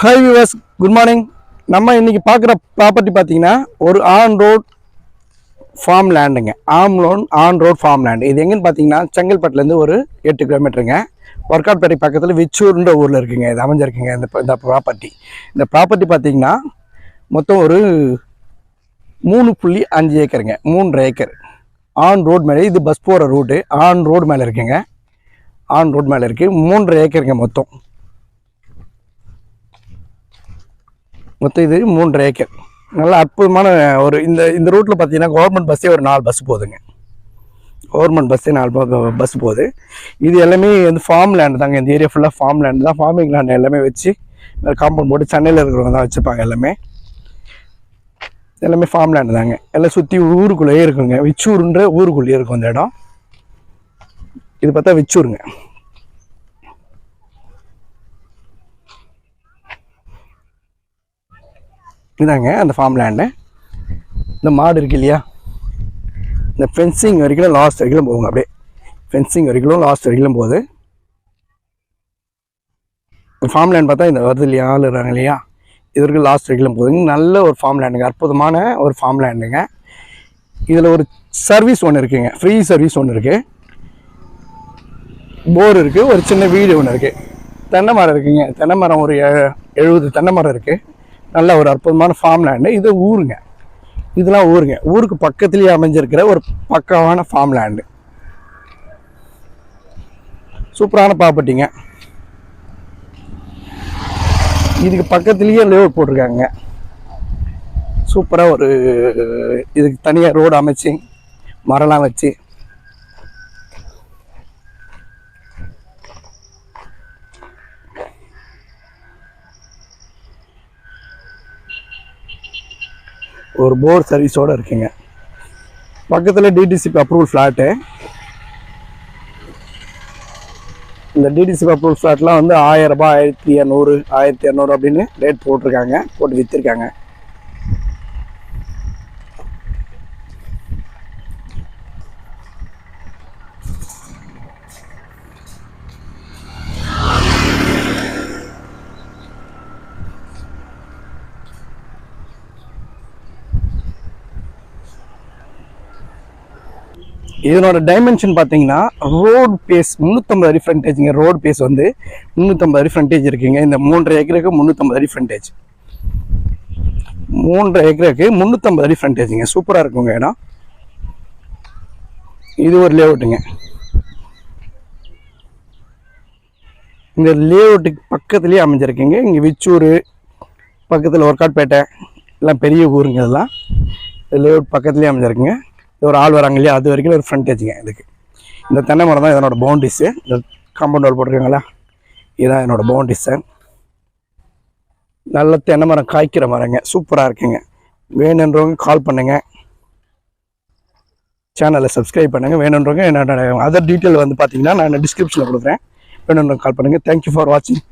Hi viewers, good morning. நம்ம இன்னைக்கு பார்க்குற ப்ராப்பர்ட்டி பார்த்தீங்கன்னா ஒரு ஆன் ரோட் ஃபார்ம் லேண்டுங்க. On road farm land. இது எங்கன்னு பார்த்தீங்கன்னா செங்கல்பட்டுலேருந்து ஒரு 8 கிலோமீட்டருங்க. ஒர்க்காட்பேட்டை பக்கத்தில் விச்சூர்ன்ற ஊரில் இருக்குங்க. இது அமைஞ்சிருக்குங்க இந்த ப்ராப்பர்ட்டி. இந்த ப்ராப்பர்ட்டி பார்த்தீங்கன்னா மொத்தம் ஒரு 3.5 ஏக்கருங்க. 3.5 ஏக்கர் ஆன் ரோட் மேலே. இது பஸ் போகிற ரூட்டு ஆன் ரோடு மேலே இருக்குங்க. ஆன் ரோட் மேலே இருக்குது. 3.5 ஏக்கருங்க மொத்தம். இது 3.5 ஏக்கர். நல்ல அற்புதமான ஒரு இந்த ரூட்டில் பார்த்தீங்கன்னா கவர்மெண்ட் பஸ்ஸே ஒரு 4 பஸ் போகுதுங்க. கவர்மெண்ட் பஸ்ஸே 4 பஸ் போகுது. இது எல்லாமே வந்து ஃபார்ம் லேண்டு தாங்க. இந்த ஏரியா ஃபுல்லாக ஃபார்ம் லேண்டு தான். ஃபார்மிங் லேண்டு எல்லாமே வச்சு காம்பவுண்ட் போட்டு சென்னையில் இருக்கிறவங்க தான் வச்சுப்பாங்க. எல்லாமே ஃபார்ம் லேண்டு தாங்க. எல்லாம் சுற்றி ஊருக்குள்ளேயே இருக்குங்க. விச்சூருன்ற ஊருக்குள்ளேயே இருக்கும் இந்த இடம். இது பார்த்தா விச்சூருங்க. இதாங்க அந்த ஃபார்ம் லேண்டு. இந்த மாடு இருக்கு இல்லையா, இந்த ஃபென்சிங் வரைக்கும் லாஸ்ட் வரைக்கும் போகுங்க. அப்படியே ஃபென்சிங் வரைக்கும் லாஸ்ட் வரைக்கும் போகுது. ஃபார்ம் லேண்ட் பார்த்தா இந்த வருது இல்லையா, ஆள் இருக்காங்க இல்லையா, இது வரைக்கும் லாஸ்ட் வரைக்கும் போகுதுங்க. நல்ல ஒரு ஃபார்ம் லேண்டுங்க. அற்புதமான ஒரு ஃபார்ம் லேண்டுங்க. இதில் ஒரு சர்வீஸ் ஒன்று இருக்குங்க. ஃப்ரீ சர்வீஸ் ஒன்று இருக்குது. போர் இருக்குது. ஒரு சின்ன வீடு ஒன்று இருக்குது. தென்னை மரம் இருக்குங்க. தென்னை மரம் ஒரு 70 தென்னை மரம் இருக்குது. நல்ல ஒரு அற்புதமான ஃபார்ம் லேண்டு. இது ஊருங்க. இதெல்லாம் ஊருங்க. ஊருக்கு பக்கத்துலேயே அமைஞ்சிருக்கிற ஒரு பக்கமான ஃபார்ம் லேண்டு. சூப்பரான ப்ராப்பர்ட்டிங்க. இதுக்கு பக்கத்துலேயே லேஅவுட் போட்டிருக்காங்க. சூப்பராக ஒரு இதுக்கு தனியாக ரோடு அமைச்சு மரம்லாம் வச்சு ஒரு போர் சர்வீஸோடு இருக்குங்க. பக்கத்தில் டிடிசிபி அப்ரூவல் ஃப்ளாட்டு. இந்த டிடிசிபி அப்ரூவல் ஃப்ளாட்லாம் வந்து 1000 ரூபாய், 1200, 1200 அப்படின்னு ரேட் போட்டிருக்காங்க. போட்டு விற்றுருக்காங்க. இதனோட டைமென்ஷன் பார்த்தீங்கன்னா ரோடு பேஸ் 350 அடி ஃப்ரண்டேஜுங்க. ரோடு பேஸ் வந்து 350 அடி ஃப்ரண்டேஜ் இருக்குங்க. இந்த 3.5 ஏக்கருக்கு 350 அடி ஃப்ரண்டேஜ். 3.5 ஏக்கருக்கு 350 அடி ஃப்ரண்டேஜுங்க. சூப்பராக இருக்குங்க இடம். இது ஒரு லேஅவுட்டுங்க. இந்த லேஅவுட்டுக்கு பக்கத்துலேயே அமைஞ்சிருக்குங்க. இங்கே விச்சூர் பக்கத்தில் ஒர்க்காட்பேட்டை எல்லாம் பெரிய ஊருங்க. இதெல்லாம் லேஅவுட் பக்கத்துலேயே அமைஞ்சிருக்குங்க. ஒரு ஆள் வராங்க இல்லையா, அது வரைக்கும் ஒரு ஃப்ரண்டேஜுங்க இதுக்கு. இந்த தென்னை மரம் தான் இதனோட பவுண்ட்ரிஸு. இந்த காம்பவுண்ட் வால் போட்டிருக்காங்களா, இதுதான் என்னோடய பவுண்ட்ரிஸு. நல்ல தென்னை மரம் காய்க்கிற மரங்க. சூப்பராக இருக்குங்க. வேணுன்றவங்க கால் பண்ணுங்கள். சேனலை சப்ஸ்கிரைப் பண்ணுங்கள். வேணுன்றவங்க என்னோட அதர் டீட்டெயில் வந்து பார்த்தீங்கன்னா நான் டிஸ்கிரிப்ஷனில் கொடுக்குறேன். வேணுன்றவங்க கால் பண்ணுங்கள். தேங்க்யூ ஃபார் வாட்சிங்.